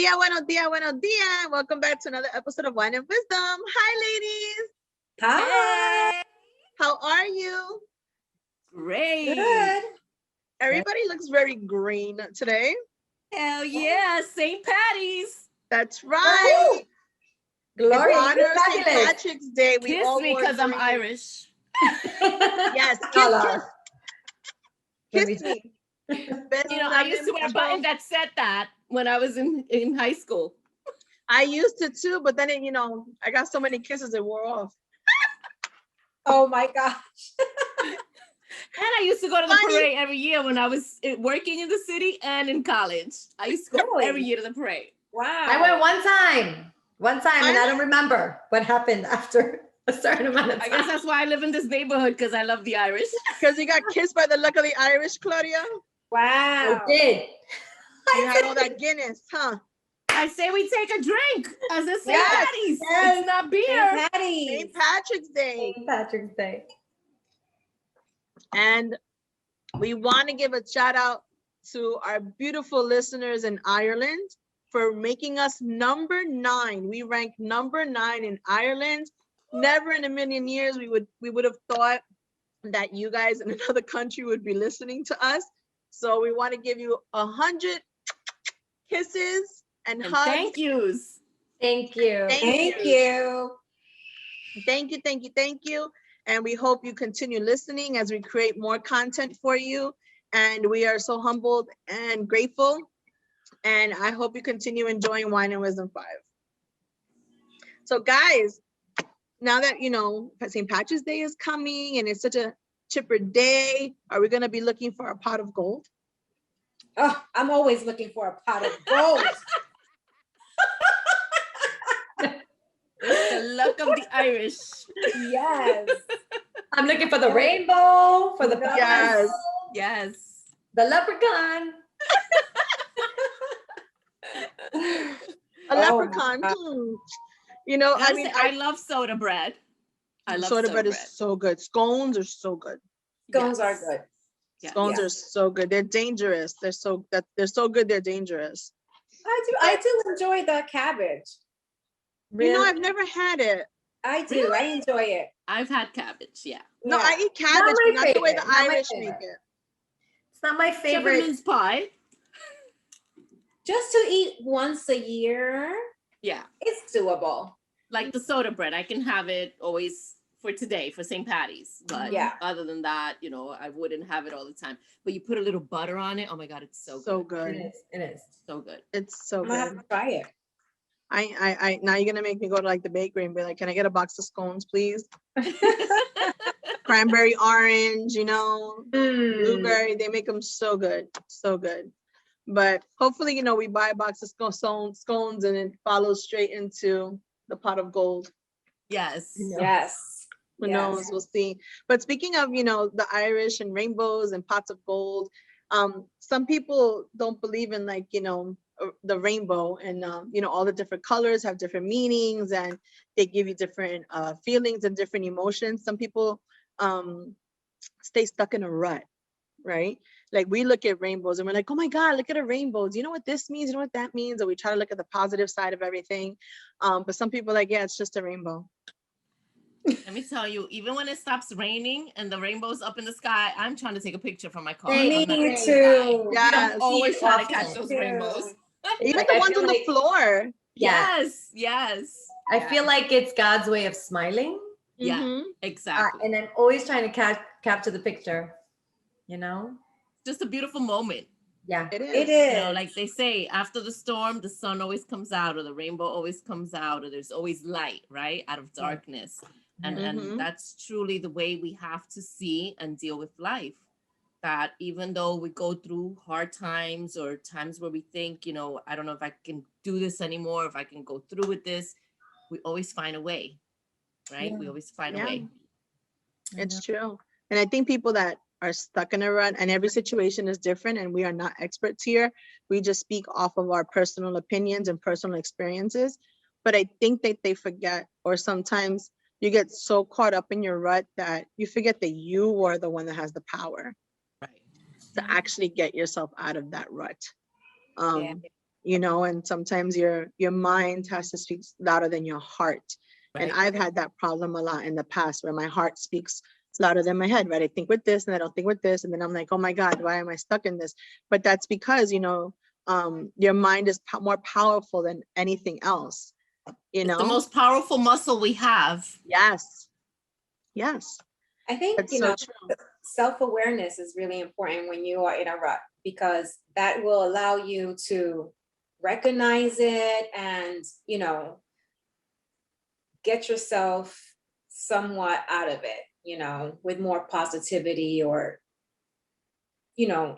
buenos dias, buenos dias. Welcome back to another episode of Wine and Wisdom. Hi, ladies. Hi. Hey. How are you? Great. Good. Everybody looks very green today. Hell yeah, St. Patty's. That's right. Glory. In honor of St. Fabulous. Patrick's Day, we Kiss all me wore because I'm green. Irish. Yes, Hola. kiss me. You know, I used to wear a button that said that when I was in high school. I used to too, but then it, I got so many kisses it wore off. Oh my gosh. And I used to go to the parade every year when I was working in the city and in college. I used to go every year to the parade. Wow. I went one time, and I don't remember what happened after a certain amount of time. I guess that's why I live in this neighborhood, because I love the Irish. Because you got kissed by the luck of the Irish, Claudia. Wow. I did. You had all that Guinness, huh? I say we take a drink as a St. Yes. Patty's. Yes. It's not beer. St. Patty's. St. Patrick's Day. St. Patrick's Day. And we want to give a shout out to our beautiful listeners in Ireland for making us number 9. We ranked number 9 in Ireland. Never in a million years we would have thought that you guys in another country would be listening to us. So we want to give you 100 kisses and hugs. Thank yous. Thank you. Thank you. Thank you, thank you, thank you. And we hope you continue listening as we create more content for you. And we are so humbled and grateful. And I hope you continue enjoying Wine and Wisdom 5. So guys, now that, St. Patrick's Day is coming and it's such a chipper day, are we going to be looking for a pot of gold? Oh, I'm always looking for a pot of gold. The luck of the Irish. Yes. I'm looking for the rainbow, for the Yes. Yes. the leprechaun. A leprechaun. I love soda bread. I love soda bread is so good. Scones are so good. Scones are good. Yeah. Scones are so good. They're dangerous. They're so good. They're dangerous. I do enjoy the cabbage. Really? I've never had it. I do. Really? I enjoy it. I've had cabbage, yeah. No, Yeah. I eat cabbage, but not the way the Not my Irish favorite. make it. It's not my favorite. Shepherd's pie. Just to eat once a year, Yeah. it's doable. Like the soda bread. I can have it always for today, for St. Patty's. But Yeah. other than that, I wouldn't have it all the time. But you put a little butter on it. Oh my God, it's so So good. good. It is. So good. It's so I'm gonna have good. to try it. I now you're gonna make me go to like the bakery and be like, can I get a box of scones, please? Cranberry orange, blueberry. They make them so good, so good. But hopefully, we buy a box of scones and it follows straight into the pot of gold. Yes. Yes. Who Yes. knows? We'll see. But speaking of, the Irish and rainbows and pots of gold, some people don't believe in the rainbow and, all the different colors have different meanings and they give you different feelings and different emotions. Some people stay stuck in a rut, right? Like we look at rainbows and we're like, oh my God, look at a rainbow. Do you know what this means? You know what that means? Or we try to look at the positive side of everything. But some people are like, yeah, it's just a rainbow. Let me tell you, even when it stops raining and the rainbow's up in the sky, I'm trying to take a picture from my car. Me I'm not gonna too. lie. Yes. I'm always trying to catch Often. those Too. rainbows. Even Like, the I ones feel on the like- floor. Yeah. Yes. I feel like it's God's way of smiling. Yeah. Mhm. Exactly. And I'm always trying to capture the picture, Just a beautiful moment. Yeah. It is. It is. Like they say, after the storm, the sun always comes out, or the rainbow always comes out, or there's always light, right? Out of darkness. And Mhm. that's truly the way we have to see and deal with life. That even though we go through hard times or times where we think, I don't know if I can do this anymore, if I can go through with this, we always find a way, right? Yeah. We always find Yeah. a way. It's true. And I think people that are stuck in a rut, and every situation is different, and we are not experts here. We just speak off of our personal opinions and personal experiences. But I think that they forget, or sometimes you get so caught up in your rut that you forget that you are the one that has the power Right. to actually get yourself out of that rut. Yeah. you know, and sometimes your mind has to speak louder than your heart. And Right. I've had that problem a lot in the past where my heart speaks louder than my head, right? I think with this and I don't think with this. And then I'm like, oh my God, why am I stuck in this? But that's because, you know, your mind is more powerful than anything else, you It's the know? most powerful muscle we have. Yes. Yes. I think, That's you so know, true. self-awareness is really important when you are in a rut, because that will allow you to recognize it and, you know, get yourself somewhat out of it, you know, with more positivity, or, you know,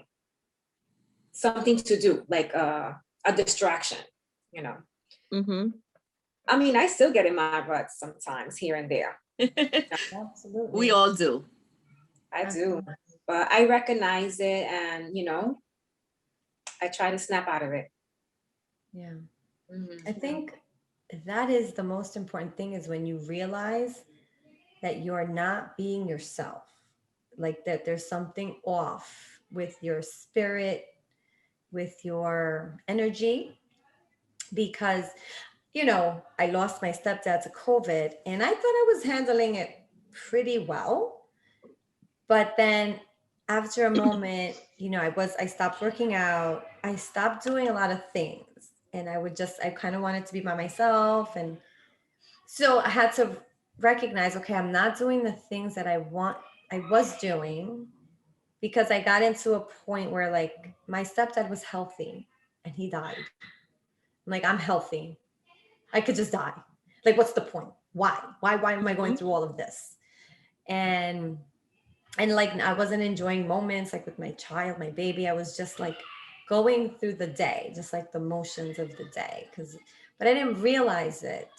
something to do, like a distraction, you know. Mm-hmm. I mean, I still get in my ruts sometimes here and there. Absolutely. We all do. I do. But I recognize it, and, you know, I try to snap out of it. Yeah. Mhm. I think that is the most important thing, is when you realize that you're not being yourself, like that there's something off with your spirit, with your energy. Because, you know, I lost my stepdad to COVID and I thought I was handling it pretty well. But then after a moment, you know, I stopped working out. I stopped doing a lot of things. And I kind of wanted to be by myself. And so I had to recognize, okay, I'm not doing the things that I was doing, because I got into a point where, like, my stepdad was healthy and he died. I'm like, I'm healthy. I could just die. Like, what's the point? Why? Why am I going through all of this? And like, I wasn't enjoying moments like with my child, my baby. I was just like going through the day, just like the motions of the day. But I didn't realize it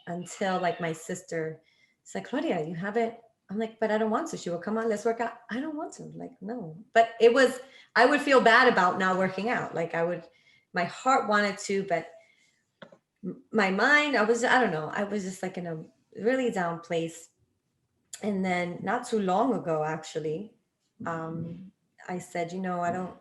until, like, my sister, it's like, Claudia, you haven't. I'm like, but I don't want to. She will, come on, let's work out. I don't want to. Like, no. But I would feel bad about not working out. Like, my heart wanted to, but my mind, I don't know. I was just like in a really down place. And then not too long ago, actually, I said, you know, I don't,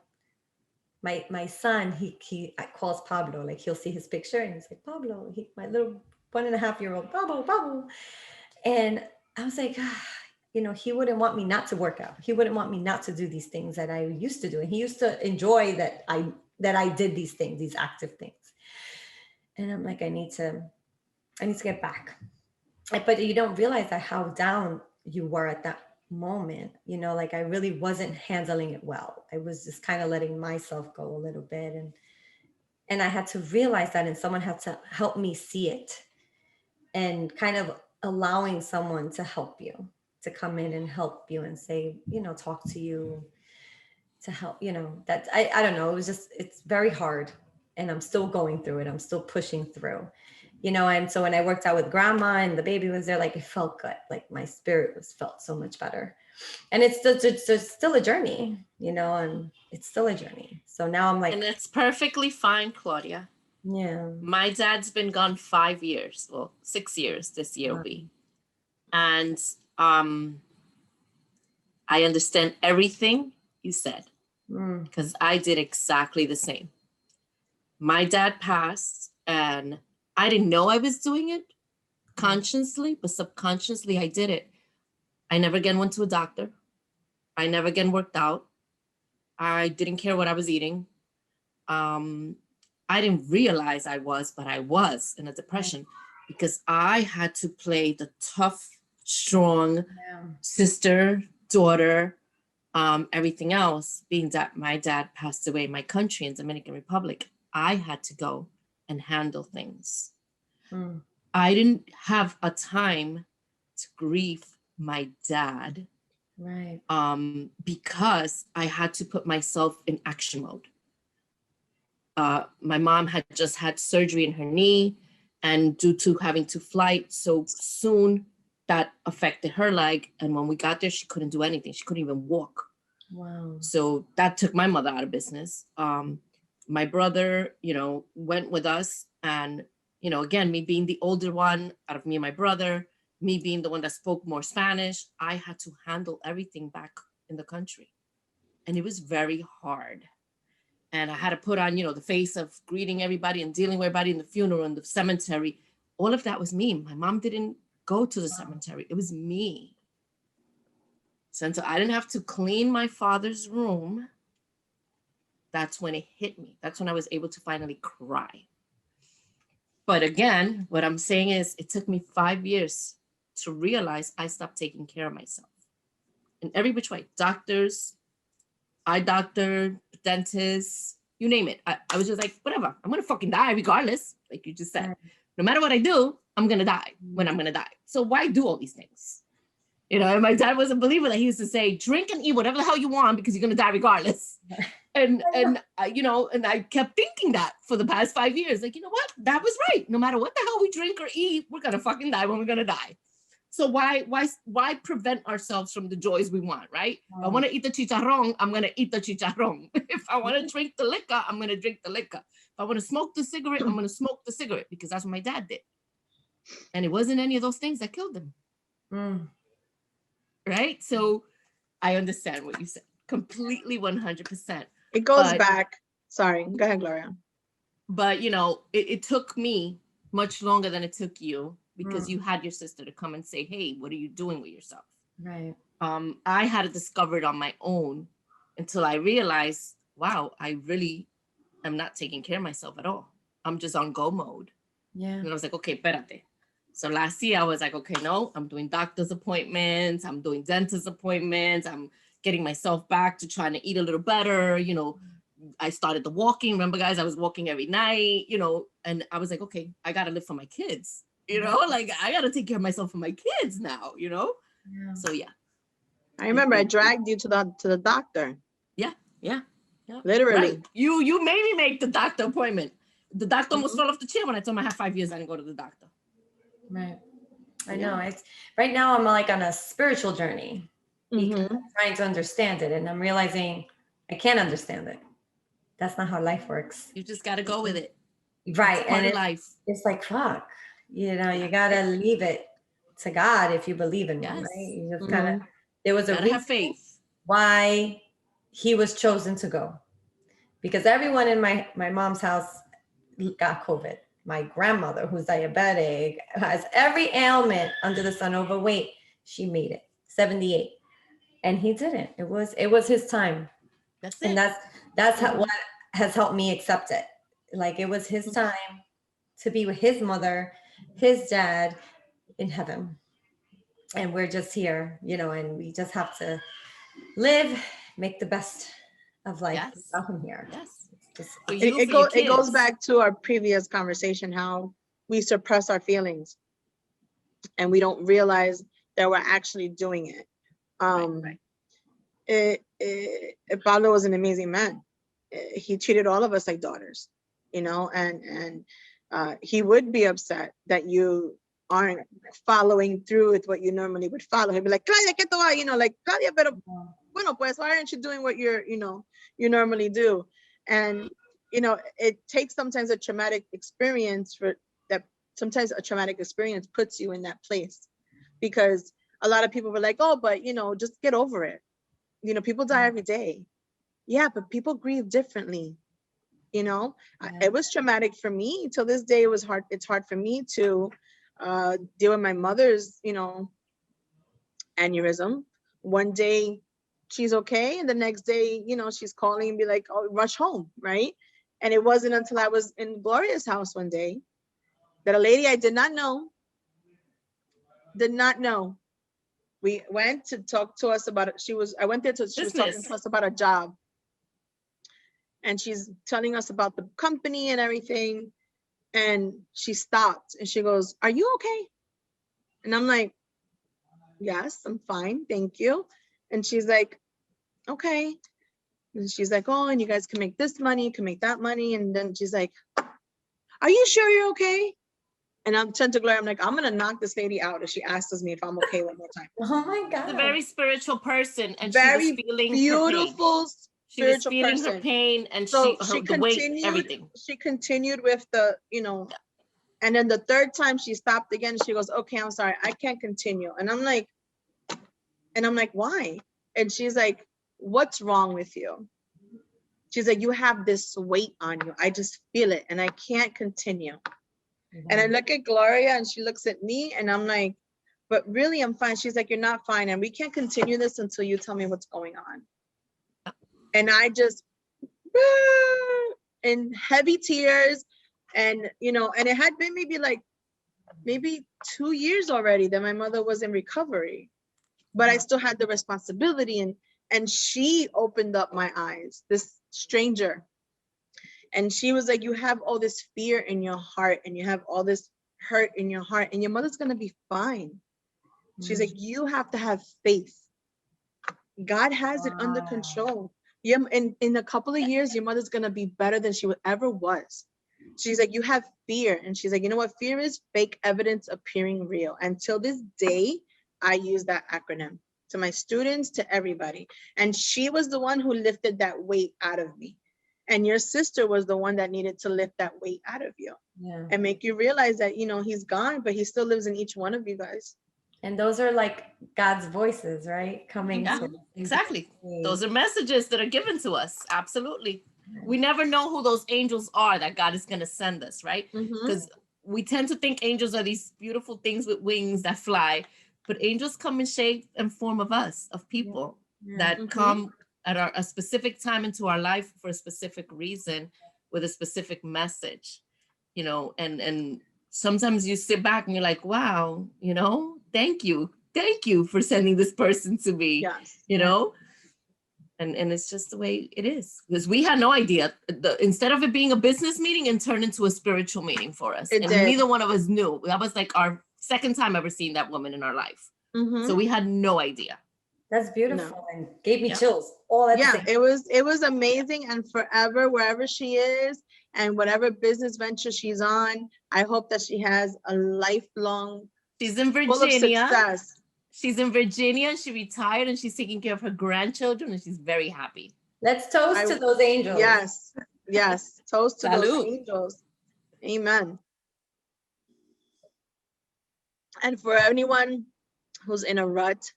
my son, he calls Pablo, like he'll see his picture and he's like, Pablo, my little 1.5-year-old, Pablo. And I was like, you know, he wouldn't want me not to work out. He wouldn't want me not to do these things that I used to do. And he used to enjoy that I did these things, these active things. And I'm like, I need to get back. But you don't realize that how down you were at that moment, you know, like I really wasn't handling it well. I was just kind of letting myself go a little bit. And I had to realize that, and someone had to help me see it, and kind of allowing someone to help you, to come in and help you and say, you know, talk to you, to help, you know, that I don't know. It's very hard, and I'm still going through it. I'm still pushing through, you know. And so when I worked out with grandma and the baby was there, like it felt good. Like my spirit felt so much better. And it's still a journey, you know, and it's still a journey. So now I'm like, And it's perfectly fine, Claudia. yeah. My dad's been gone 5 years. Well, 6 years this year will be. And I understand everything you said, because I did exactly the same. My dad passed and I didn't know I was doing it consciously, but subconsciously I did it. I never again went to a doctor. I never again worked out. I didn't care what I was eating. I didn't realize I was, but I was in a depression because I had to play the tough, strong sister, daughter, everything else. Being that my dad passed away in my country, in Dominican Republic, I had to go and handle things. I didn't have a time to grieve my dad, Right. because I had to put myself in action mode. My mom had just had surgery in her knee, and due to having to fly so soon, that affected her leg. And when we got there, she couldn't do anything. She couldn't even walk. Wow. So that took my mother out of business. My brother, you know, went with us. And, you know, again, me being the older one out of me and my brother, me being the one that spoke more Spanish, I had to handle everything back in the country. And it was very hard. and I had to put on, the face of greeting everybody and dealing with everybody in the funeral and the cemetery. All of that was me. My mom didn't go to the cemetery. It was me. So until I didn't have to clean my father's room, that's when it hit me. That's when I was able to finally cry. But again, what I'm saying is it took me 5 years to realize I stopped taking care of myself in every which way. Doctors, eye doctor, dentist, you name it. I was just like, whatever, I'm gonna fucking die regardless. Like you just said, no matter what I do, I'm gonna die when I'm gonna die. So why do all these things? And my dad was a believer that he used to say, drink and eat whatever the hell you want because you're gonna die regardless. And I kept thinking that for the past 5 years. Like, you know what? That was right. No matter what the hell we drink or eat, we're gonna fucking die when we're gonna die. So why prevent ourselves from the joys we want, right? If I want to eat the chicharrón, I'm gonna eat the chicharrón. If I want to drink the liquor, I'm gonna drink the liquor. If I want to smoke the cigarette, I'm gonna smoke the cigarette because that's what my dad did. And it wasn't any of those things that killed him. Right? So I understand what you said. Completely 100%. It goes back. Sorry, go ahead, Gloria. But it took me much longer than it took you because you had your sister to come and say, hey, what are you doing with yourself? Right. I had to discover it on my own until I realized, wow, I really am not taking care of myself at all. I'm just on go mode. Yeah. And I was like, okay, espérate. So last year I was like, okay, no, I'm doing doctor's appointments. I'm doing dentist appointments. I'm getting myself back to trying to eat a little better. I started the walking. Remember, guys, I was walking every night, and I was like, okay, I got to live for my kids, like I got to take care of myself for my kids now, Yeah. So, yeah. I remember I dragged you to the doctor. Yeah. Literally. Right. You made me make the doctor appointment. The doctor almost fell off the chair when I told him I had 5 years I didn't go to the doctor. Right. I know. It's right now I'm like on a spiritual journey because I'm trying to understand it, and I'm realizing I can't understand it. That's not how life works. You just got to go with it. Right. And life. It's like, fuck, you got to leave it to God if you believe in him, right? You just kind of, there was a reason have faith why he was chosen to go, because everyone in my mom's house got COVID. My grandmother, who's diabetic, has every ailment under the sun, overweight. She made it 78, and he didn't. It was his time. That's it. And that's what has helped me accept it. Like it was his time to be with his mother, his dad in heaven, and we're just here, and we just have to live, make the best of life without him here. Yes. It goes back to our previous conversation, how we suppress our feelings and we don't realize that we're actually doing it. Pablo was an amazing man. He treated all of us like daughters, and he would be upset that you aren't following through with what you normally would follow. He'd be like, Claudia, ¿qué tú vas? Like, Claudia, pero bueno, pues why aren't you doing what you normally do? And it takes sometimes a traumatic experience sometimes a traumatic experience puts you in that place, because a lot of people were like, oh, but just get over it. People die every day. Yeah, but people grieve differently. It was traumatic for me. Till this day, it was hard. It's hard for me to deal with my mother's, aneurysm. One day she's okay, and the next day, she's calling and be like, oh, rush home, right? And it wasn't until I was in Gloria's house one day that a lady I did not know, we went to talk to us about it. She was talking to us about a job. And she's telling us about the company and everything. And she stopped and she goes, are you okay? And I'm like, yes, I'm fine. Thank you. And she's like, okay. And she's like, oh, and you guys can make this money, you can make that money. And then she's like, are you sure you're okay? And I'm turning to Gloria, I'm like, I'm going to knock this lady out if she asks me if I'm okay one more time. Oh my God. She's a very spiritual person. And very she was feeling beautiful, she was feeling person. Her pain, and so the weight, everything. She continued with the, and then the third time she stopped again. She goes, okay, I'm sorry, I can't continue. And I'm like, why? And she's like, what's wrong with you? She's like, you have this weight on you. I just feel it and I can't continue. And I look at Gloria and she looks at me and I'm like, but really I'm fine. She's like, you're not fine. And we can't continue this until you tell me what's going on. And I just, in heavy tears. And, you know, and it had been maybe 2 years already that my mother was in recovery, but I still had the responsibility. And she opened up my eyes, this stranger. And she was like, you have all this fear in your heart and you have all this hurt in your heart and your mother's going to be fine. She's like, you have to have faith. God has it under control. Yeah, in a couple of years, your mother's going to be better than she ever was. She's like, you have fear. And she's like, you know what fear is? Fake evidence appearing real. Until this day, I use that acronym to my students, to everybody. And she was the one who lifted that weight out of me. And your sister was the one that needed to lift that weight out of you and make you realize that, you know, he's gone, but he still lives in each one of you guys. And those are like God's voices, right? Coming. Yeah, exactly. Those are messages that are given to us. Absolutely. We never know who those angels are that God is going to send us, right? Because we tend to think angels are these beautiful things with wings that fly, but angels come in shape and form of us, of people that come at a specific time into our life for a specific reason with a specific message, you know, and sometimes you sit back and you're like, wow, you know, thank you for sending this person to me, you know, and it's just the way it is, because we had no idea. Instead of it being a business meeting, it turned into a spiritual meeting for us. And neither one of us knew. That was like our second time ever seeing that woman in our life. So we had no idea. That's beautiful and gave me chills. All at the same. It was amazing. And forever, wherever she is and whatever business venture she's on, I hope that she has a lifelong. She's in Virginia. She's in Virginia. She retired and she's taking care of her grandchildren and she's very happy. Let's toast to those angels. Yes. Yes. Toast to those angels. Amen. And for anyone who's in a rut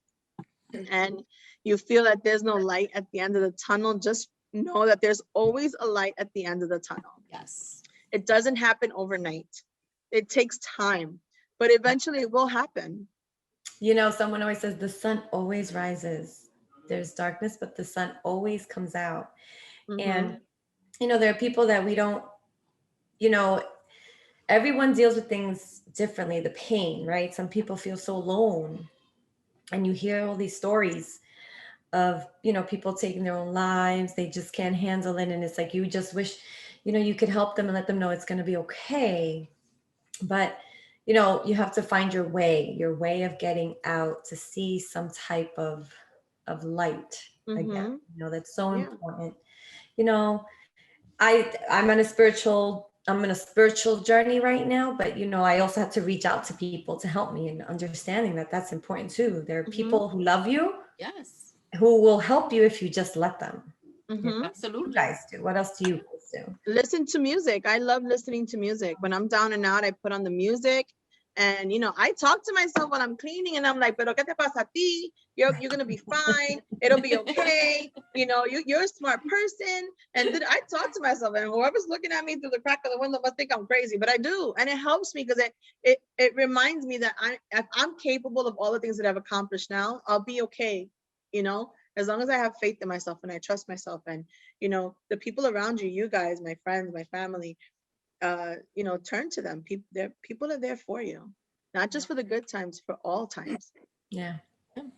and you feel that there's no light at the end of the tunnel, just know that there's always a light at the end of the tunnel. Yes. It doesn't happen overnight. It takes time, but eventually it will happen. You know, someone always says the sun always rises. There's darkness, but the sun always comes out. And, you know, there are people that we don't, you know, everyone deals with things differently, the pain, right? Some people feel so alone. And you hear all these stories of, you know, people taking their own lives. They just can't handle it. And it's like, you just wish, you know, you could help them and let them know it's going to be okay. But, you know, you have to find your way of getting out to see some type of light again. You know, that's so important. You know, I'm on a spiritual journey right now, but, you know, I also have to reach out to people to help me and understanding that that's important too. There are people who love you. Yes. Who will help you if you just let them. Absolutely. You guys do. What else do you do? Listen to music. I love listening to music. When I'm down and out, I put on the music. And, you know, I talk to myself while I'm cleaning and I'm like, pero ¿qué te pasa a ti? You're going to be fine. It'll be okay. You know, you're a smart person. And then I talk to myself and whoever's looking at me through the crack of the window must think I'm crazy, but I do. And it helps me because it reminds me that if I'm capable of all the things that I've accomplished now, I'll be okay. You know, as long as I have faith in myself and I trust myself and, you know, the people around you, you guys, my friends, my family, you know, turn to them. People are there for you, not just for the good times, for all times. Yeah.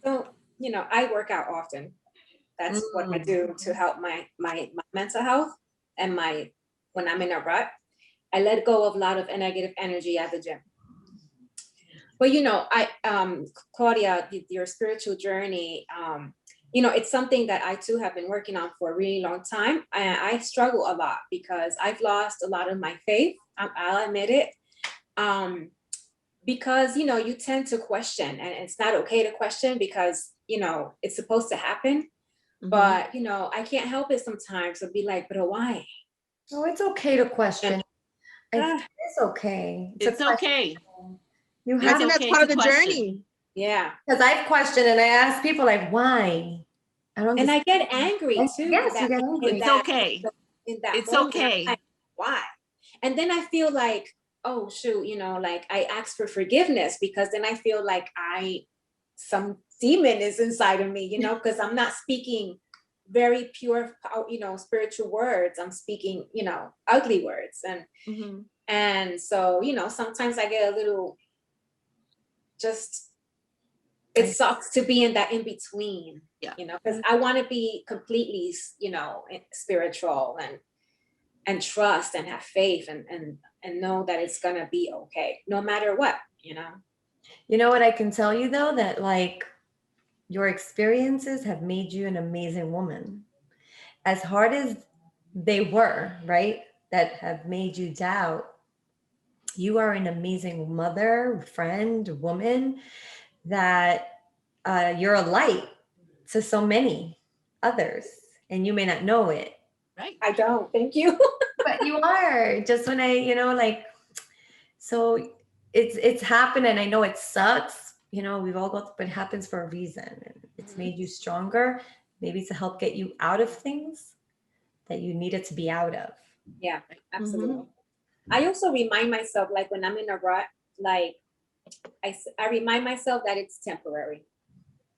So, you know, I work out often. That's what I do to help my mental health and when I'm in a rut, I let go of a lot of negative energy at the gym. But, you know, Claudia, your spiritual journey, you know, it's something that I too have been working on for a really long time. I struggle a lot because I've lost a lot of my faith. I'll admit it. Because, you know, you tend to question, and it's not okay to question because, you know, it's supposed to happen. But, you know, I can't help it sometimes to be like, but why? Oh, it's okay to question. It's okay. It's okay. You have that's part of the journey. Yeah. Because I've questioned and I ask people like, why? I don't And I understand. get angry too. Yes, you get in angry. It's that- okay. In that It's moment, I'm okay. like, why? And then I feel like, oh shoot, like I ask for forgiveness, because then I feel like some demon is inside of me, because I'm not speaking very pure, spiritual words. I'm speaking, ugly words. And so, sometimes I get a little, just, it sucks to be in that in between, Yeah. because I want to be completely, spiritual and trust and have faith and know that it's gonna be okay, no matter what, You know what I can tell you though, that like your experiences have made you an amazing woman. As hard as they were, right? That have made you doubt, you are an amazing mother, friend, woman, that you're a light to so many others, and you may not know it. Right. I don't, thank you. But you are. Just when like, so it's happened, and I know it sucks, we've all got, but it happens for a reason, and it's made you stronger, maybe to help get you out of things that you needed to be out of. Yeah, absolutely. I also remind myself, like when I'm in a rut, like I remind myself that it's temporary.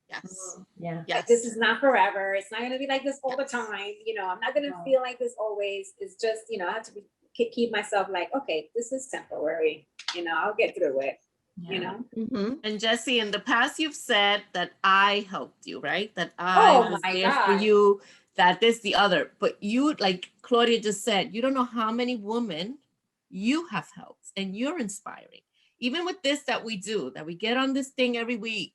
Yes. Yeah. Yes. Like, this is not forever. It's not going to be like this all the time. I'm not going to feel like this always. It's just, I have to keep myself like, okay, this is temporary. I'll get through it. And Jessie, in the past, you've said that I helped you, right? That I was there for you, that this, the other. But you, like Claudia just said, you don't know how many women you have helped, and you're inspiring. Even with this that we do, that we get on this thing every week,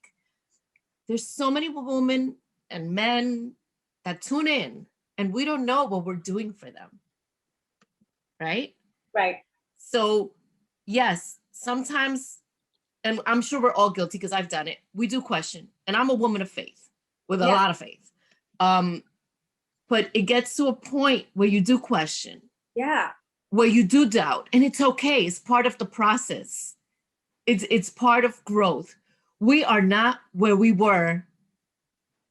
there's so many women and men that tune in, and we don't know what we're doing for them, right? Right. So yes, sometimes, and I'm sure we're all guilty because I've done it, we do question. And I'm a woman of faith with a lot of faith. But it gets to a point where you do question. Yeah. Where you do doubt. And it's okay. It's part of the process. It's part of growth. We are not where we were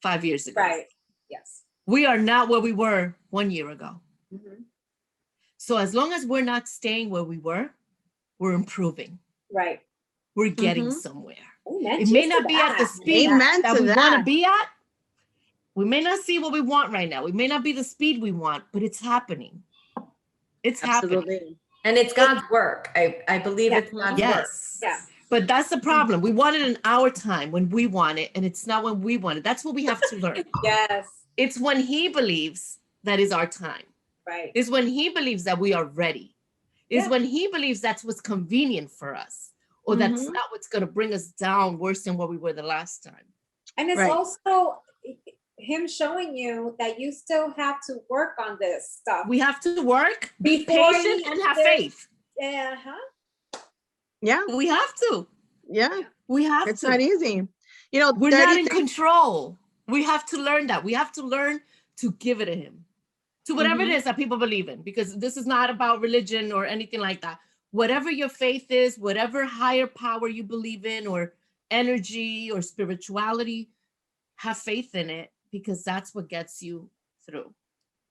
5 years ago. Right. Yes. We are not where we were 1 year ago. So as long as we're not staying where we were, we're improving. Right. We're getting somewhere. Amen. It may not be at the speed that we want to be at. We may not see what we want right now. We may not be the speed we want, but it's happening. It's happening. And it's God's work. I believe it's God's work. Yeah. But that's the problem. We want it in our time when we want it, and it's not when we want it. That's what we have to learn. Yes. It's when He believes that is our time. Right. It's when He believes that we are ready. It's when He believes that's what's convenient for us, or that's not what's going to bring us down worse than where we were the last time. And it's also Him showing you that you still have to work on this stuff. We have to work, be patient, and have faith. Yeah. We have to. Yeah. We have to. It's not easy. We're not in control. We have to learn that. We have to learn to give it to Him, to whatever it is that people believe in, because this is not about religion or anything like that. Whatever your faith is, whatever higher power you believe in, or energy or spirituality, have faith in it, because that's what gets you through.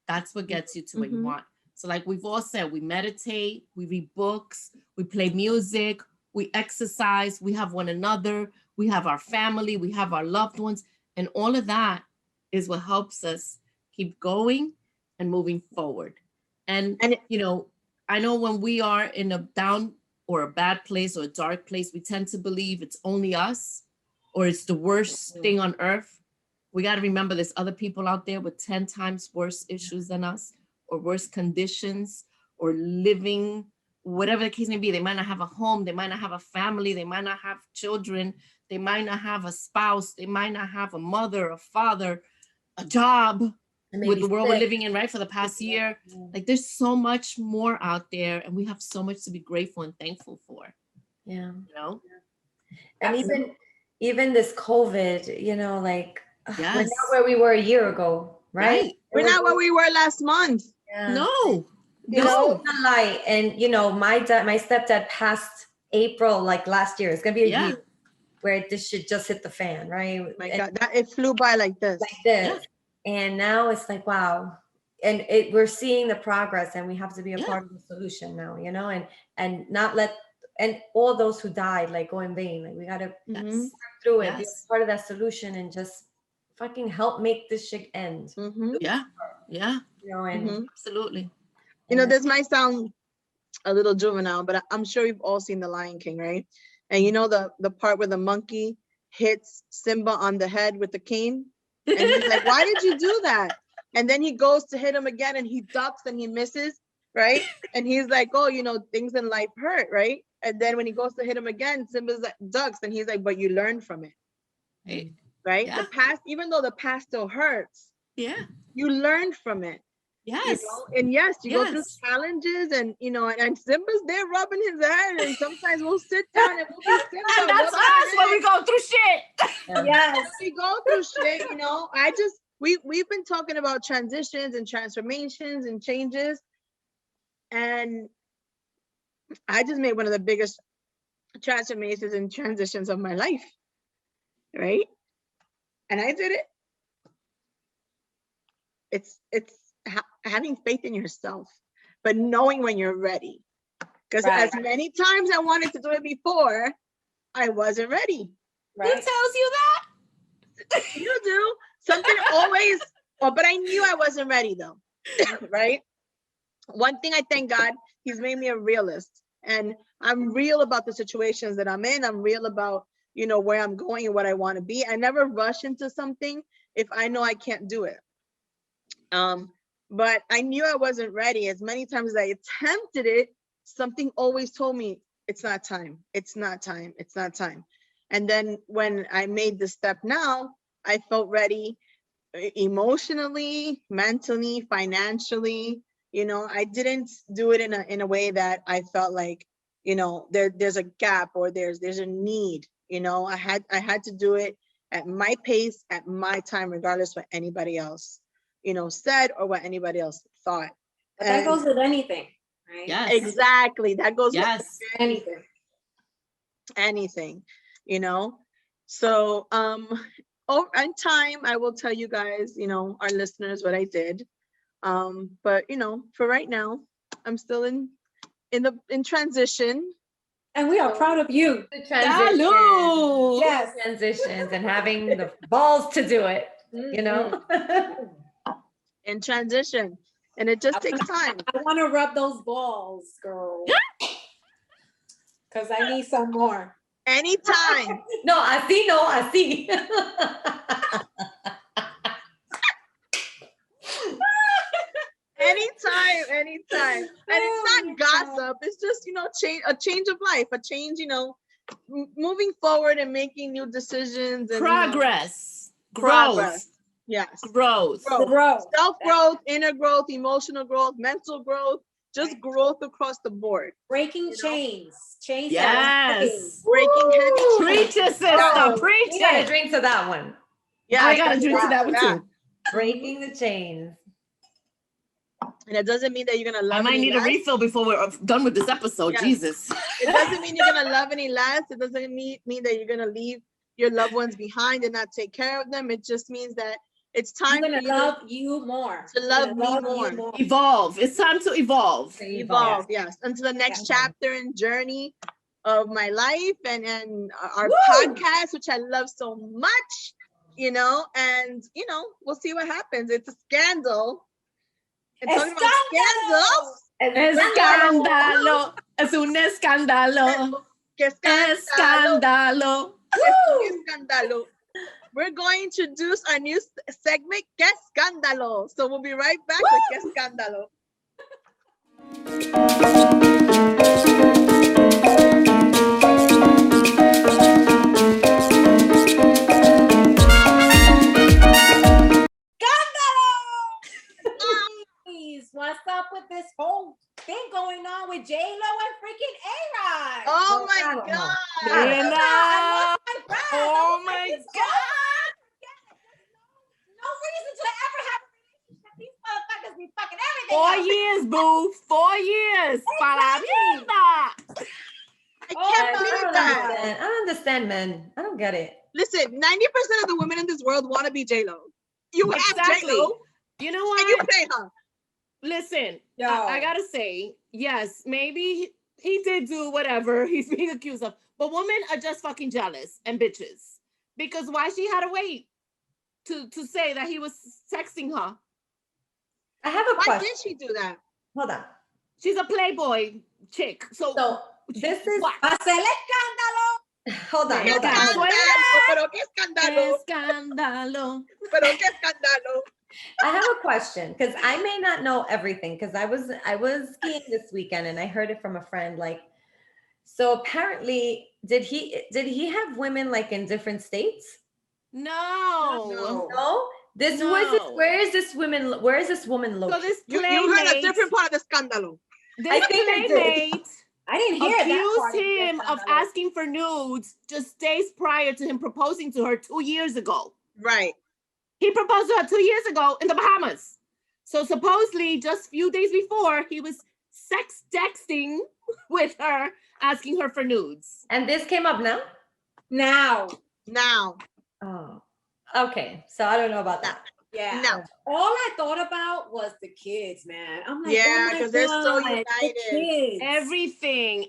That's what gets you to where you want. So like we've all said, we meditate, we read books, we play music, we exercise, we have one another, we have our family, we have our loved ones, and all of that is what helps us keep going and moving forward. And I know when we are in a down or a bad place or a dark place, we tend to believe it's only us, or it's the worst thing on earth. We got to remember there's other people out there with 10 times worse issues than us, or worse conditions, or living, whatever the case may be. They might not have a home, they might not have a family, they might not have children, they might not have a spouse, they might not have a mother, a father, a job, with the world we're living in, right, for the past year. Like there's so much more out there, and we have so much to be grateful and thankful for. Yeah. And even this COVID, like we're not where we were a year ago, right? We're not where we were last month. Yeah. No. The light. And my stepdad passed April, like last year. It's gonna be a year where this should just hit the fan, right? My God, it flew by like this. And now it's like, wow. And we're seeing the progress, and we have to be a part of the solution now, you know, and not let, and all those who died like go in vain. Like we got to work through it, be a part of that solution, and just fucking help make this shit end. Yeah. You know, and Absolutely. You know, this might sound a little juvenile, but I'm sure you've all seen The Lion King, right? And you know the part where the monkey hits Simba on the head with the cane, and he's like, "Why did you do that?" And then he goes to hit him again, and he ducks and he misses, right? And he's like, "Oh, you know, things in life hurt, right?" And then when he goes to hit him again, Simba's like, ducks, and he's like, "But you learned from it, right? Yeah. The past, even though the past still hurts, you learned from it." Yes. You know? And yes, you go through challenges, and you know, and Simba's there rubbing his head, and sometimes we'll sit down and we'll be Simba. And that's us when we go through shit. Yes, we go through shit. You know, we've been talking about transitions and transformations and changes, and I just made one of the biggest transformations and transitions of my life, right? And I did it. It's having faith in yourself, but knowing when you're ready. Because as many times I wanted to do it before, I wasn't ready. Who tells you that? You do. Something always, but I knew I wasn't ready though, right? One thing I thank God, he's made me a realist, and I'm real about the situations that I'm in. I'm real about, you know, where I'm going and what I want to be. I never rush into something if I know I can't do it. But I knew I wasn't ready. As many times as I attempted it, something always told me, it's not time. It's not time. It's not time. And then when I made the step now, I felt ready emotionally, mentally, financially. You know, I didn't do it in a way that I felt like, you know, there's a gap or there's a need. You know, I had to do it at my pace, at my time, regardless of what anybody else, you know, said or what anybody else thought. But that goes with anything, right? Yes. Exactly. That goes with anything, you know. So in time I will tell you guys, you know, our listeners, what I did. But you know, for right now, I'm still in transition. And we are proud of you. The transitions. Yes. Transitions and having the balls to do it, you know. In transition. And it just takes time. I want to rub those balls, girl. Because I need some more. Anytime. I see. Anytime. And it's not gossip. It's just, you know, a change of life, a change, you know, moving forward and making new decisions. And, progress. You know, growth. Yes. Growth. Self-growth, inner growth, emotional growth, mental growth, just growth across the board. Breaking chains. Chains. Yes. Breaking heavy. Preach it, sister. Preach it. You gotta drink to that one. Yeah, I gotta drink to that one too. Breaking the chains. And it doesn't mean that you're gonna love. I might need a refill before we're done with this episode. Yes. Jesus. It doesn't mean you're gonna love any less. It doesn't mean that you're gonna leave your loved ones behind and not take care of them. It just means that it's time to love you more. To love me more. Evolve. It's time to evolve. Evolve, yes. Into the next chapter and journey of my life and our podcast, which I love so much, you know, and you know, we'll see what happens. It's a scandal. And talking about scandals. Escándalo. Es un escándalo. Escándalo. Escándalo. We're going to introduce our new segment, Que Escandalo. So we'll be right back with Que Escandalo. What's up with this whole thing going on with J-Lo and freaking A-Rod? Oh my God. Oh my God. No reason to ever have a relationship. These motherfuckers be fucking everything. 4 years, boo. 4 years. Para vida. I can't believe that. I don't understand, man. I don't get it. Listen, 90% of the women in this world want to be J-Lo. You have Exactly. J-Lo, You know and you what? pay her. Listen, Yo. I gotta say, yes, maybe he did do whatever he's being accused of, but women are just fucking jealous and bitches. Because why she had to wait to say that he was texting her? I have a Why question. did she do that? Hold on. She's a Playboy chick. So This is what? Hacer el escándalo. hold on, Me hold on. caso en Pero qué escándalo. escándalo. Pero qué escándalo. I have a question because I may not know everything because I was skiing this weekend and I heard it from a friend. Like, so apparently, did he have women like in different states? No. No. This who is this? No. Where is this woman? Where is this woman So located? this You heard a playmate, different part of the scandalo. this think I did. playmate I didn't hear that part accused of the him of escándalo. asking for nudes just days prior to him proposing to her 2 years ago. Right. He proposed to her 2 years ago in the Bahamas. So supposedly, just a few days before, he was sex texting with her, asking her for nudes. And this came up now? Now. Oh, okay. So I don't know about that. Yeah. No. All I thought about was the kids, man. I'm like, Yeah, oh my 'cause they're so God, the united. kids.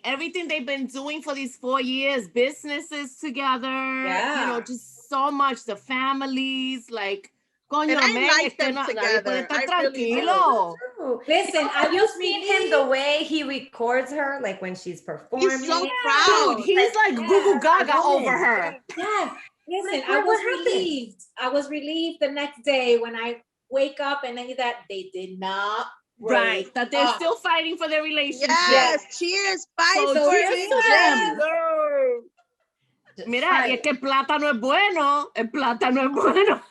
Everything they've been doing for these 4 years, businesses together, Yeah. just so much, the families, like, coño, And I men, like es que them nadie together. puede estar I really do. tranquilo. True. Listen, I Have you was seen relieved. him the way he records her, like when she's performing? He's so Dude, proud. he's like Yeah. Google Gaga Woman. over her. Yeah. Listen, Like, I what was happened? relieved. I was relieved the next day when I wake up and I hear that they did not Right, break that they're up. still fighting for their relationship. Yes, cheers, fight So for cheers it. to them. Yes. Mira, Right. y es que el plátano es bueno, el plátano es bueno.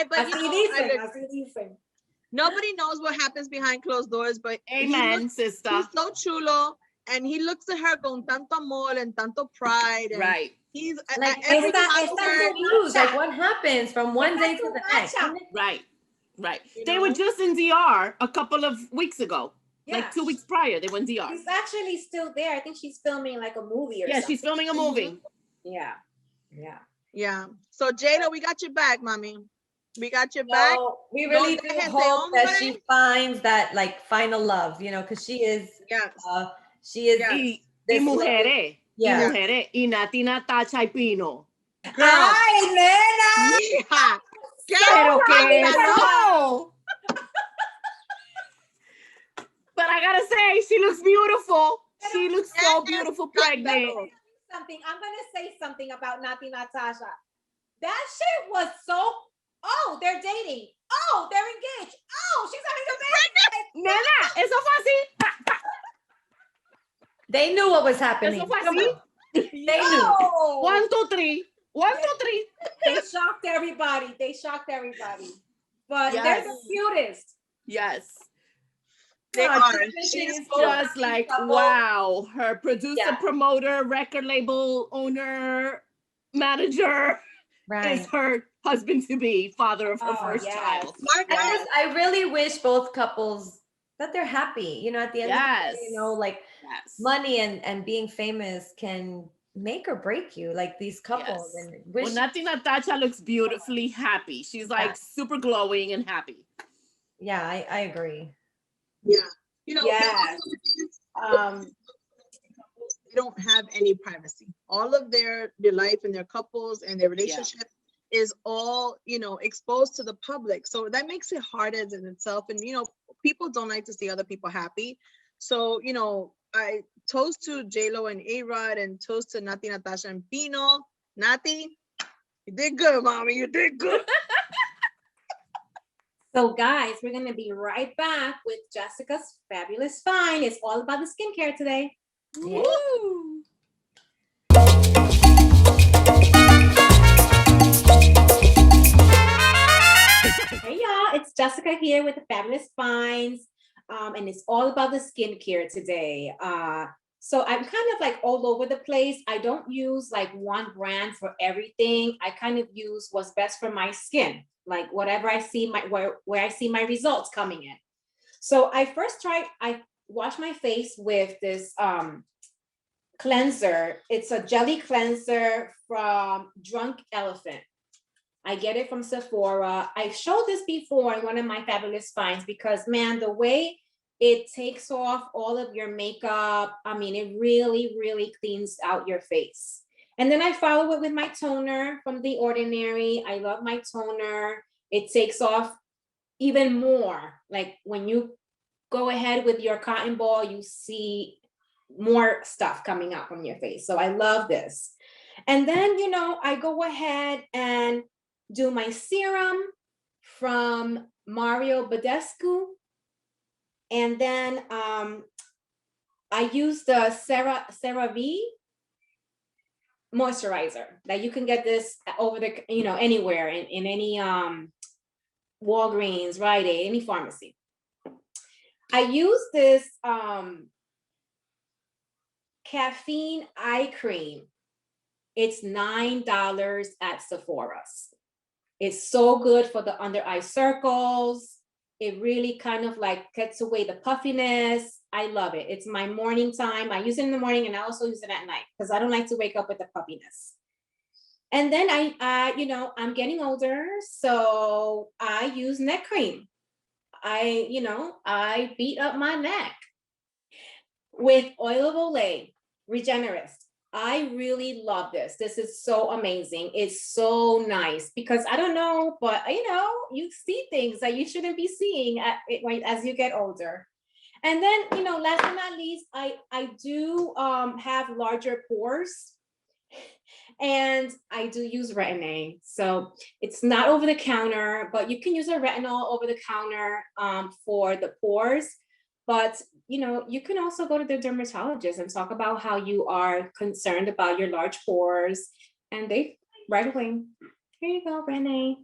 But Así you know, dicen, así dicen. nobody knows what happens behind closed doors, but Amen, sister. he's so chulo, and he looks at her con tanto amor and tanto pride. And Right, he's Like, at every esta concert. News, like what happens from one day to the next? right, right. You They were know? just in DR a couple of weeks ago. Yeah. Like 2 weeks prior, they went DR. She's actually still there. I think she's filming like a movie or Yeah, something. she's filming a movie. Yeah. Yeah. Yeah. So Jada, we got your back, mommy. We got your back. So we really No do dejes de hope that she hombre. finds that like final love, you know, because she is Yes. Yeah. Y This mujeres, Yeah. y mujeres, y Nati, Natacha y Pino. Girl. Ay, nena. Hija. Pero que no. eso. But I gotta say, she looks beautiful. She looks so beautiful, pregnant. Something. I'm gonna say something about Nati Natasha. That shit was so. Oh, they're dating. Oh, they're engaged. Oh, she's having a baby. Nena, eso fue así. They knew what was happening. Eso fue Come así. on. They knew. No. 1, 2, 3. 1, 2, 3. They shocked everybody. But Yes. they're the cutest. Yes. They Oh, are. She's so just happy like, couple. wow. Her producer, Yeah. promoter, record label owner, manager Right. is her husband to be, father of her Oh, first yes. child. I really wish both couples that they're happy. You know, at the end of the Yes. day, you know, like Yes. money and being famous can make or break you, like these couples. Yes. And wish Well, Nati Natasha looks beautifully happy. She's like super glowing and happy. yeah, I agree. Yeah. You know, Yes. they don't have any privacy. All of their life and their couples and their relationship is all, you know, exposed to the public. So that makes it hard as in itself. And, you know, people don't like to see other people happy. So, you know, I toast to J-Lo and A-Rod and toast to Nati, Natasha and Pino. Nati, you did good, mommy. You did good. So guys, we're gonna be right back with Jessica's Fabulous Find. It's all about the skincare today. Yeah. Woo! Hey y'all, it's Jessica here with the Fabulous Finds. And it's all about the skincare today. So I'm kind of like all over the place. I don't use like one brand for everything. I kind of use what's best for my skin, like whatever I see where I see my results coming in. So I wash my face with this cleanser. It's a jelly cleanser from Drunk Elephant. I get it from Sephora. I've showed this before in one of my Fabulous Finds because, man, the way it takes off all of your makeup, I mean, it really, really cleans out your face. And then I follow it with my toner from The Ordinary. I love my toner. It takes off even more. Like when you go ahead with your cotton ball, you see more stuff coming out from your face. So I love this. And then, you know, I go ahead and do my serum from Mario Badescu. And then I use the CeraVe moisturizer that you can get this over the, you know, anywhere in any Walgreens, Rite Aid, any pharmacy. I use this Caffeine Eye Cream. It's $9 at Sephora's. It's so good for the under eye circles. It really kind of like gets away the puffiness. I love it. It's my morning time. I use it in the morning and I also use it at night because I don't like to wake up with the puffiness. And then I you know, I'm getting older, so I use neck cream. I beat up my neck with oil of Olay, Regenerist. I really love this. This is so amazing. It's so nice because I don't know, but you know, you see things that you shouldn't be seeing as you get older. And then, you know, last but not least, I do have larger pores. And I do use Retin-A. So it's not over the counter, but you can use a retinol over the counter for the pores. But, you know, you can also go to the dermatologist and talk about how you are concerned about your large pores. And they right away, here you go, Retin-A.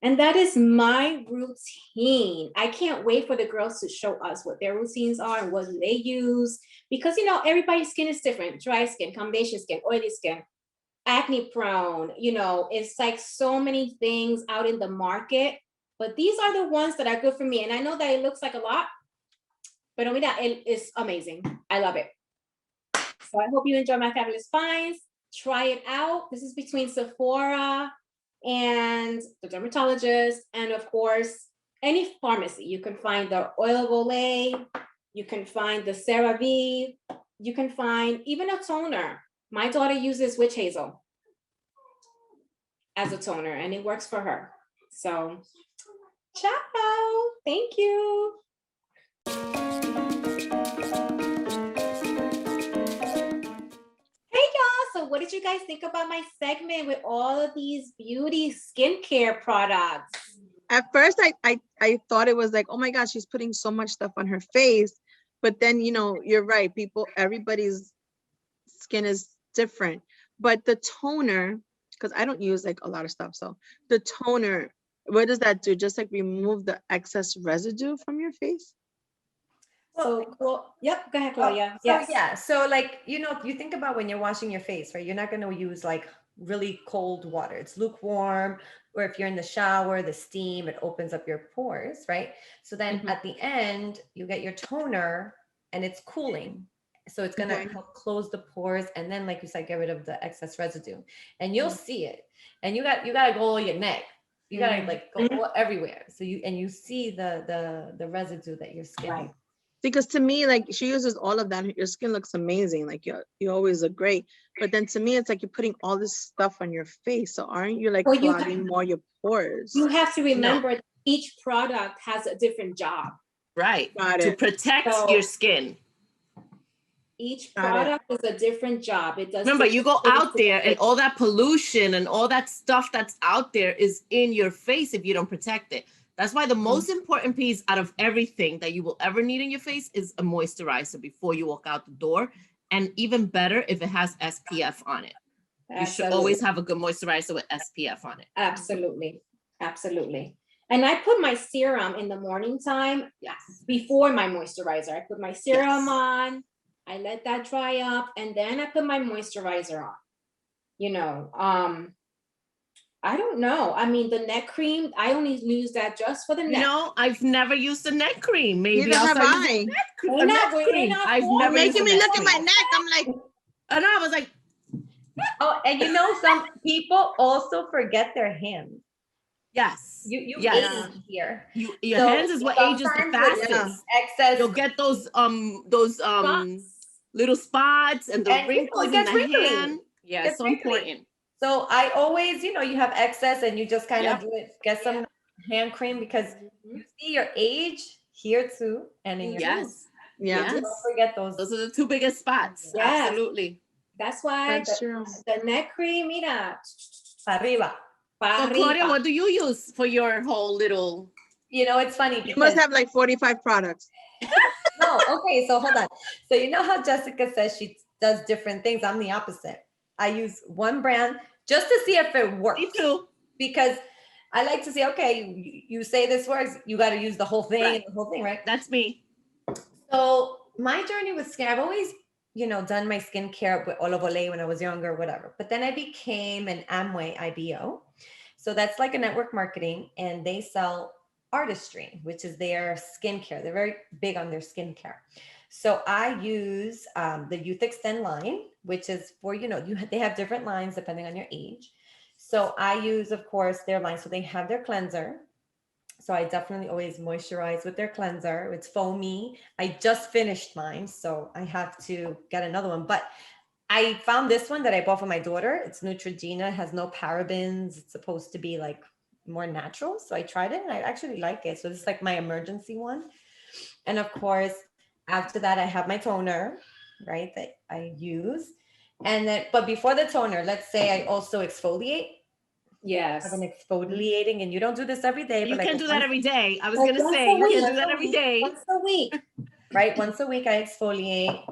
And that is my routine. I can't wait for the girls to show us what their routines are and what they use. Because, you know, everybody's skin is different. Dry skin, combination skin, oily skin, acne prone. You know, it's like so many things out in the market. But these are the ones that are good for me. And I know that it looks like a lot. But it is amazing. I love it. So I hope you enjoy my Fabulous Finds. Try it out. This is between Sephora and the dermatologist, and of course, any pharmacy. You can find the oil of Olay, you can find the CeraVe, you can find even a toner. My daughter uses witch hazel as a toner, and it works for her. So, ciao, thank you. So what did you guys think about my segment with all of these beauty skincare products? At first, I thought it was like, oh my gosh, she's putting so much stuff on her face. But then, you know, you're right. Everybody's skin is different. But the toner, because I don't use like a lot of stuff. So the toner, what does that do? Just like remove the excess residue from your face? So cool. Yep, go ahead, Claudia. So like, you know, you think about when you're washing your face, right? You're not going to use like really cold water. It's lukewarm, or if you're in the shower, the steam, it opens up your pores, right? So then at the end, you get your toner and it's cooling. So it's going to help close the pores. And then, like you said, get rid of the excess residue, and you'll see it. And you got to go all your neck. You got to like go everywhere. So you see the residue that your skin. Right. Because to me, like, she uses all of that. Your skin looks amazing. Like you always look great. But then to me, it's like you're putting all this stuff on your face. So aren't you like clogging more your pores? You have to remember that each product has a different job. Right. To protect your skin. Each product is a different job. It does. Remember, you go out there and all that pollution and all that stuff that's out there is in your face if you don't protect it. That's why the most important piece out of everything that you will ever need in your face is a moisturizer before you walk out the door. And even better if it has SPF on it. You should always have a good moisturizer with SPF on it. Absolutely. Absolutely. And I put my serum in the morning time before my moisturizer. I put my serum on, I let that dry up, and then I put my moisturizer on. You know, I don't know. I mean, the neck cream, I only use that just for the neck. No, I've never used a neck cream. Maybe I'll start using neck cream. I've never making me look at my neck. I'm like, and I was like, Oh, and you know, some people also forget their hands. Yes. You Yes. age here. Your So hands is what ages the sometimes with fastest. excess You'll get those Spots. little spots and the and you know, wrinkles it in gets the wrinkly. hand. Yeah, Gets it's so wrinkly. important. So I always, you know, you have excess and you just kind of Yep. do it, get some hand cream because you see your age here too. And in your Yes. Yeah, don't Yes. forget those. Those are the two biggest spots. Yes. Absolutely. That's why that's true. the neck cream, mira, Arriba. pa So Claudia, arriba. what do you use for your whole little? You know, it's funny You because must have like 45 products. no, okay, so hold on. So you know how Jessica says she does different things? I'm the opposite. I use one brand just to see if it works. Me too. Because I like to say, okay, you say this works, you got to use the whole thing, Right. and the whole thing, right? That's me. So my journey with skin, I've always, you know, done my skincare with olive oil when I was younger, whatever. But then I became an Amway IBO. So that's like a network marketing, and they sell artistry, which is their skincare. They're very big on their skincare. So I use the Youth Extend line, which is for, you know, they have different lines depending on your age. So I use, of course, their line. So they have their cleanser. So I definitely always moisturize with their cleanser. It's foamy. I just finished mine, so I have to get another one. But I found this one that I bought for my daughter. It's Neutrogena, it has no parabens. It's supposed to be like more natural. So I tried it and I actually like it. So this is like my emergency one. And of course, after that, I have my toner, right, that I use. And then, but before the toner, let's say I also exfoliate. Yes. I've been exfoliating, and you don't do this every day. You but can't like do that every day. I was Like gonna once say a you week, can't do that every day. Once a week. right? Once a week, I exfoliate,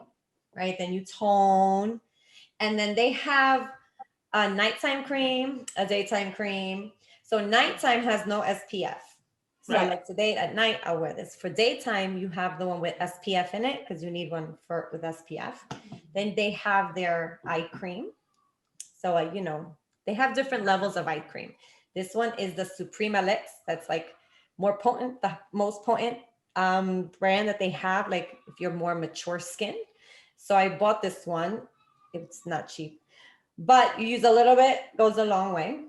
right? Then you tone. And then they have a nighttime cream, a daytime cream. So nighttime has no SPF. So Right. like today at night, I'll wear this. For daytime, you have the one with SPF in it because you need one with SPF. Then they have their eye cream. So, you know, they have different levels of eye cream. This one is the Suprema Lex. That's like more potent, the most potent brand that they have, like if you're more mature skin. So I bought this one. It's not cheap, but you use a little bit, goes a long way.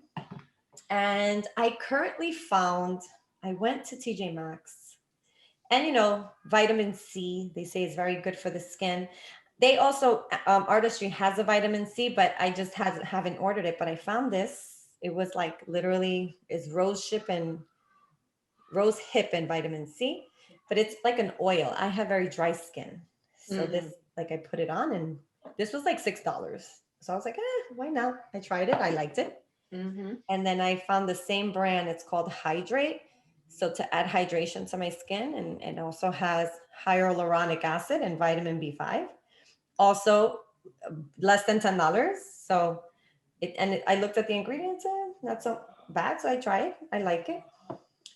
And I currently found, I went to TJ Maxx, and you know, vitamin C, they say is very good for the skin. They also, Artistry has a vitamin C, but I just haven't ordered it. But I found this. It was like literally is rose hip and vitamin C, but it's like an oil. I have very dry skin. So this, like I put it on, and this was like $6. So I was like, why not? I tried it. I liked it. And then I found the same brand. It's called Hydrate. So to add hydration to my skin, and it also has hyaluronic acid and vitamin B5. Also less than $10. So I looked at the ingredients and not so bad. So I tried it. I like it.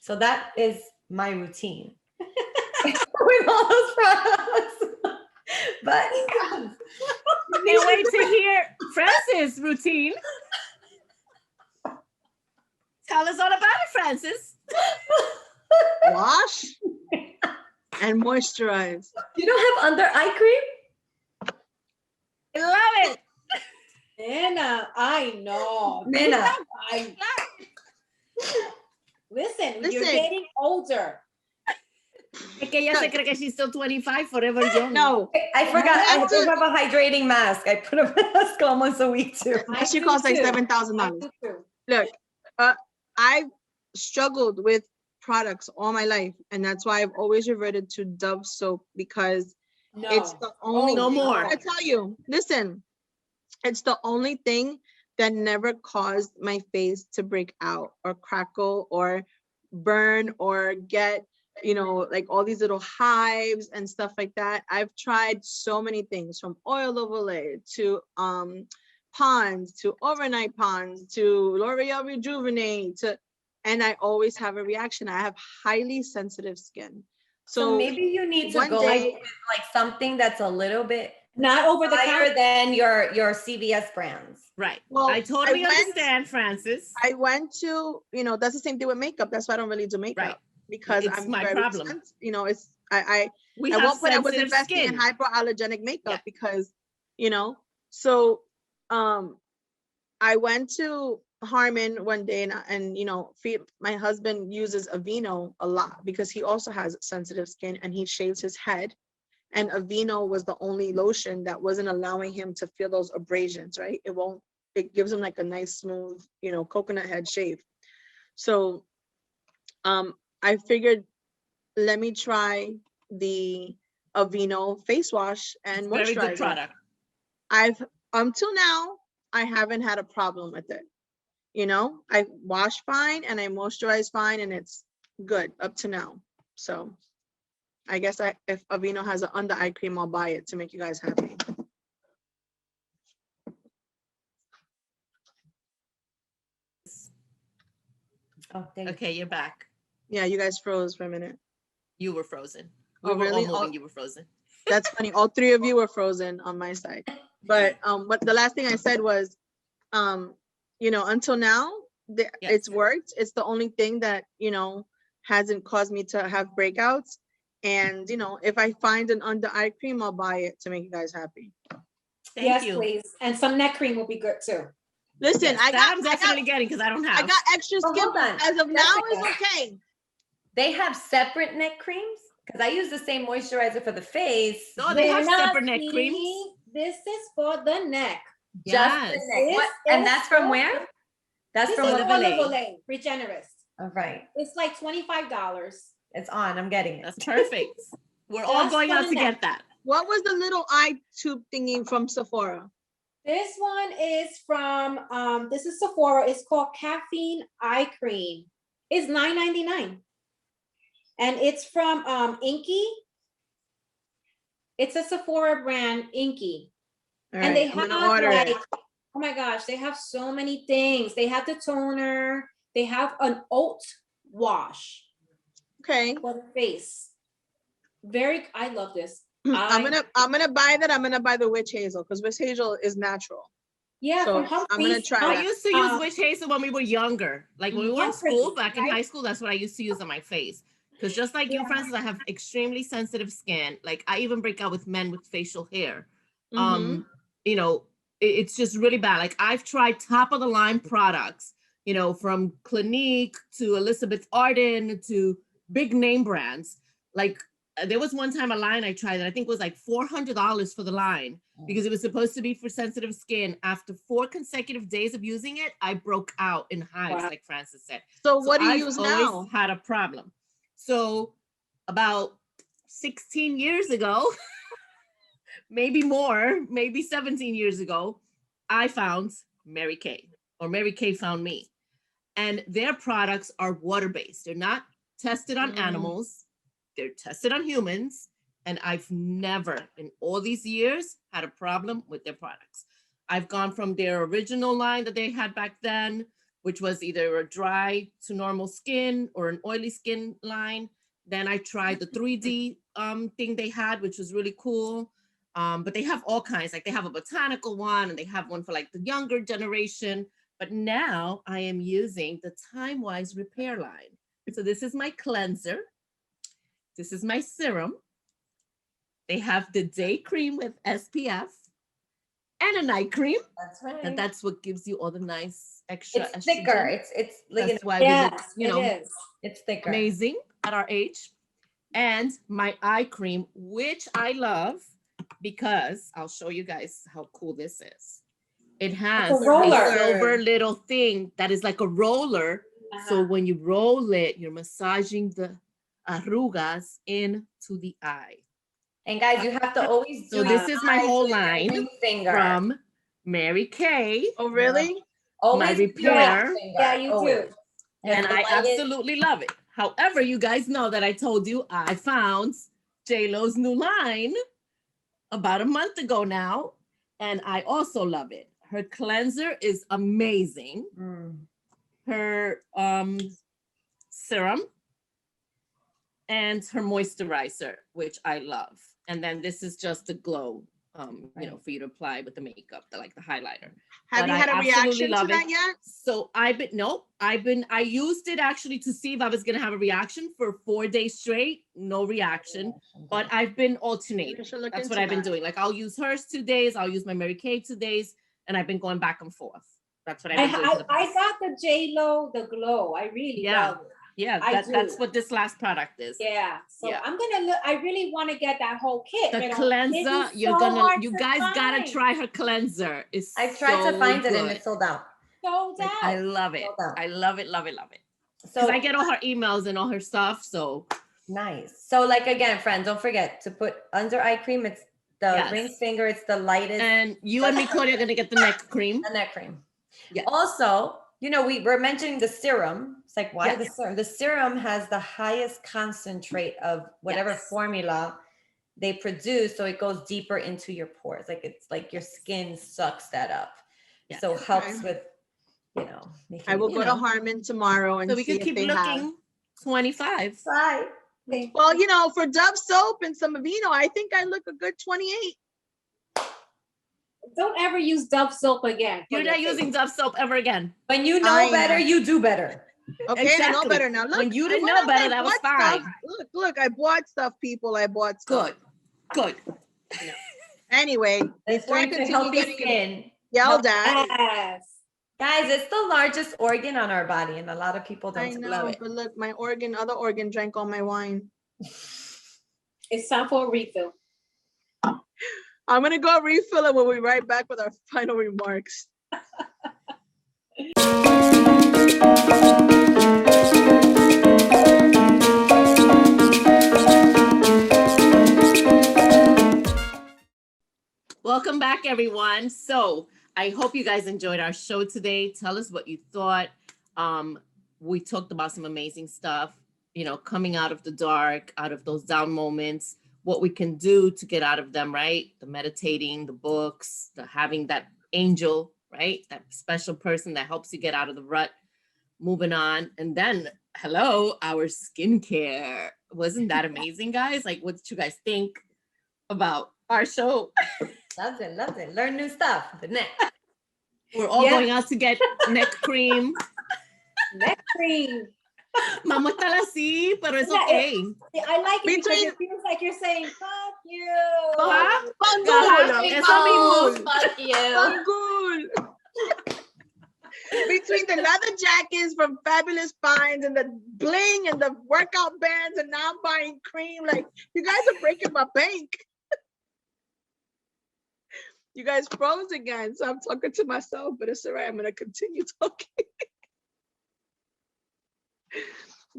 So that is my routine with all those products. But Can't wait to hear Francis' routine. Tell us all about it, Francis. Wash and moisturize. you don't have under eye cream? I love it. Nena, I know. Nena. Listen, you're Listen. getting older. Es que ella se cree que she's still 25, forever young. No, I forgot. I have do to- have a hydrating mask. I put a mask on once a week too. that shit do costs like too. $7,000. I do too. Look, I've struggled with products all my life, and that's why I've always reverted to Dove soap because No. it's the only no thing. more. I tell you, listen, it's the only thing that never caused my face to break out or crackle or burn or get, you know, like all these little hives and stuff like that. I've tried so many things, from oil of Olay to Pond's to overnight Pond's to L'Oreal Rejuvenate to, and I always have a reaction. I have highly sensitive skin. So maybe you need to one go day- with like something that's a little bit Not over the higher counter. than your CVS brands. Right. Well, I totally went- understand, Francis. I went to, you know, that's the same thing with makeup. That's why I don't really do makeup. Right. Because It's I'm my very problem. you know, it's I We at have one point I was sensitive investing skin. in hypoallergenic makeup Yeah. because, you know, so I went to Harmon one day and you know, my husband uses Aveeno a lot because he also has sensitive skin and he shaves his head. And Aveeno was the only lotion that wasn't allowing him to feel those abrasions, right? It gives him like a nice smooth, you know, coconut head shave. So I figured, let me try the Aveeno face wash and Very good moisturizer. product. Until now, I haven't had a problem with it. You know, I wash fine and I moisturize fine and it's good up to now. So I guess if Aveeno has an under eye cream, I'll buy it to make you guys happy. Oh, thank Okay, you're back. Yeah, you guys froze for a minute. You were frozen. We Oh, were really? all moving, you were frozen. That's funny. All three of you were frozen on my side. But the last thing I said was, you know, until now, it's worked. It's the only thing that, you know, hasn't caused me to have breakouts. And, you know, if I find an under eye cream, I'll buy it to make you guys happy. Thank Yes, you. please. And some neck cream will be good too. Listen, Yes, I'm definitely getting because I don't have. I got extra Well, skin. hold on. As of now, it's Jessica. okay. They have separate neck creams because I use the same moisturizer for the face. No, they have Buena, separate neck creams. see, this is for the neck. Just the Yes. neck. This And is that's from for- where? That's This from is Olive what? Olay. Olay, Regenerist. All right. It's like $25. It's on. I'm getting it. That's perfect. We're all Just going for out the to neck. get that. What was the little eye tube thingy from Sephora? This one is from this is Sephora. It's called Caffeine Eye Cream. It's $9.99. And it's from Inky. It's a Sephora brand, Inky. All And right, they I'm have gonna order like, it. oh my gosh, they have so many things. They have the toner. They have an oat wash Okay. for the face. I love this. I'm gonna buy that. I'm gonna buy the witch hazel because witch hazel is natural. Yeah, So, from I'm gonna Humphreys. try I that. used to use witch hazel when we were younger. Like when we were in Humphreys, school, back in right? high school, that's what I used to use on my face. Because just like you, Yeah. Francis, I have extremely sensitive skin. Like I even break out with men with facial hair. Mhm. You know, it's just really bad. Like I've tried top of the line products, you know, from Clinique to Elizabeth Arden to big name brands. Like there was one time a line I tried that I think was like $400 for the line because it was supposed to be for sensitive skin. After 4 consecutive days of using it, I broke out in hives, Wow. like Francis said. So what do you I've use always now? had a problem. So about 16 years ago, maybe more, maybe 17 years ago, I found Mary Kay, or Mary Kay found me. And their products are water-based. They're not tested on animals. They're tested on humans. And I've never, in all these years, had a problem with their products. I've gone from their original line that they had back then, which was either a dry to normal skin or an oily skin line. Then I tried the 3D thing they had, which was really cool. But they have all kinds, like they have a botanical one and they have one for like the younger generation. But now I am using the Time Wise Repair line. So this is my cleanser. This is my serum. They have the day cream with SPF and a night cream. That's right. And that's what gives you all the nice extra It's thicker. estrogen. It's like, That's why we Yes, look, you know, it is. it's thicker. amazing at our age. And my eye cream, which I love because I'll show you guys how cool this is. It has a roller. silver little thing that is like a roller. So Uh-huh. when you roll it, you're massaging the arrugas into the eye. And guys, you have to always do So this your is my eyes whole with your line ring finger. from Mary Kay. Oh, really? Always my with your ring repair. finger, Yeah, you always. do. And I Light it. absolutely love it. However, you guys know that I told you I found J-Lo's new line about a month ago now, and I also love it. Her cleanser is amazing. Her serum and her moisturizer, which I love. And then this is just the glow, you know, for you to apply with the makeup, like the highlighter. Have But you I had a absolutely reaction to love that it. yet? So I used it actually to see if I was gonna have a reaction for 4 days straight, no reaction, but I've been alternating. You should look That's into what I've been that. doing. Like I'll use hers 2 days, I'll use my Mary Kay 2 days, and I've been going back and forth. That's what I've been doing for the I past. got the J-Lo, the glow. I really Yeah. love it. Yeah, I that's do. what this last product is. Yeah. So Yeah. I'm gonna look. I really want to get that whole kit. The but it cleanser, is you so hard you to guys gotta find. try her cleanser. It's I tried to so find it and good. it's sold out. Sold Like, out. I love it. Sold out. I love it, love it, love it. Because So I get all her emails and all her stuff. So nice. So like again, friends, don't forget to put under eye cream. It's the Yes. ring finger. It's the lightest. and you and me, Cody, are gonna get the neck cream. And that cream. Yeah. Also, you know, we were mentioning the serum. It's like, why Yes. the serum? The serum has the highest concentrate of whatever Yes. formula they produce. So it goes deeper into your pores. Like it's like your skin sucks that up. Yes. So helps Okay. with, you know, making I will you go to know. Harmon tomorrow and So we see can if keep they looking. have. 25. Right. Well, you know, for Dove soap and some Aveeno, I think I look a good 28. Don't ever use Dove soap again. for You're your not face. using Dove soap ever again. When you know I better, know. you do better. Okay, I know Exactly. better now. Look, When you I didn't went know out better, and I that was bought stuff. fine. Look, I bought stuff, people. I bought stuff. Good. Anyway, It's before I going to continue healthy getting skin. yelled at, Yes. Guys, it's the largest organ on our body, and a lot of people I don't know, love it. but look, my other organ drank all my wine. It's time for a refill. I'm gonna go refill it when we right back with our final remarks. Welcome back, everyone. So I hope you guys enjoyed our show today. Tell us what you thought. We talked about some amazing stuff, you know, coming out of the dark, out of those down moments, what we can do to get out of them, right? The meditating, the books, the having that angel, right? That special person that helps you get out of the rut, moving on. And then, hello, our skincare. Wasn't that amazing, guys? Like, what did you guys think about our show? Loves it. Learn new stuff. The neck. We're all Yeah. going out to get neck cream. Neck cream. Vamos a estar así, pero es Yeah, okay. I like it because Between- it feels like you're saying, fuck you. Ajá. Pangul, Eso mismo. Fuck you. Pangul. Between the leather jackets from Fabulous Finds and the bling and the workout bands, and now I'm buying cream. Like, you guys are breaking my bank. You guys froze again, so I'm talking to myself, but it's all right. I'm gonna continue talking.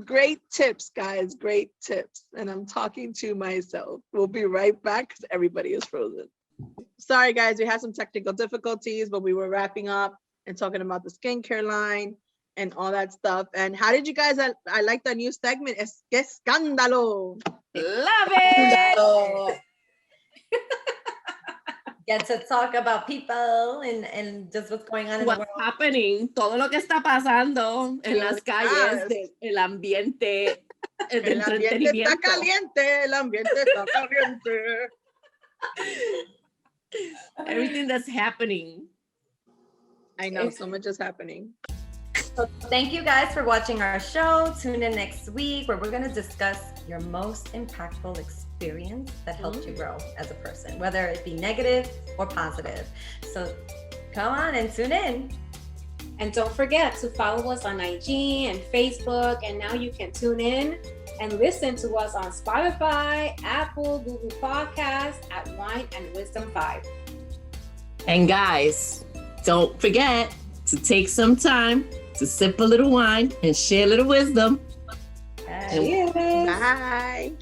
Great tips, guys, great tips. And I'm talking to myself. We'll be right back because everybody is frozen. Sorry, guys, we had some technical difficulties, but we were wrapping up and talking about the skincare line and all that stuff. And how did you guys, I like the new segment, Que Escandalo. Love it. Get to talk about people and just what's going on in the What's world. happening? Todo lo que está pasando en las calles, Yes. el ambiente, el El ambiente está entretenimiento. caliente, el ambiente está caliente. Everything that's happening. I know, so much is happening. So thank you guys for watching our show. Tune in next week where we're going to discuss your most impactful experience that helped you grow as a person, whether it be negative or positive. So come on and tune in. And don't forget to follow us on IG and Facebook. And now you can tune in and listen to us on Spotify, Apple, Google Podcasts at Wine and Wisdom 5. And guys, don't forget to take some time to sip a little wine and share a little wisdom. Bye. Cheers. Bye.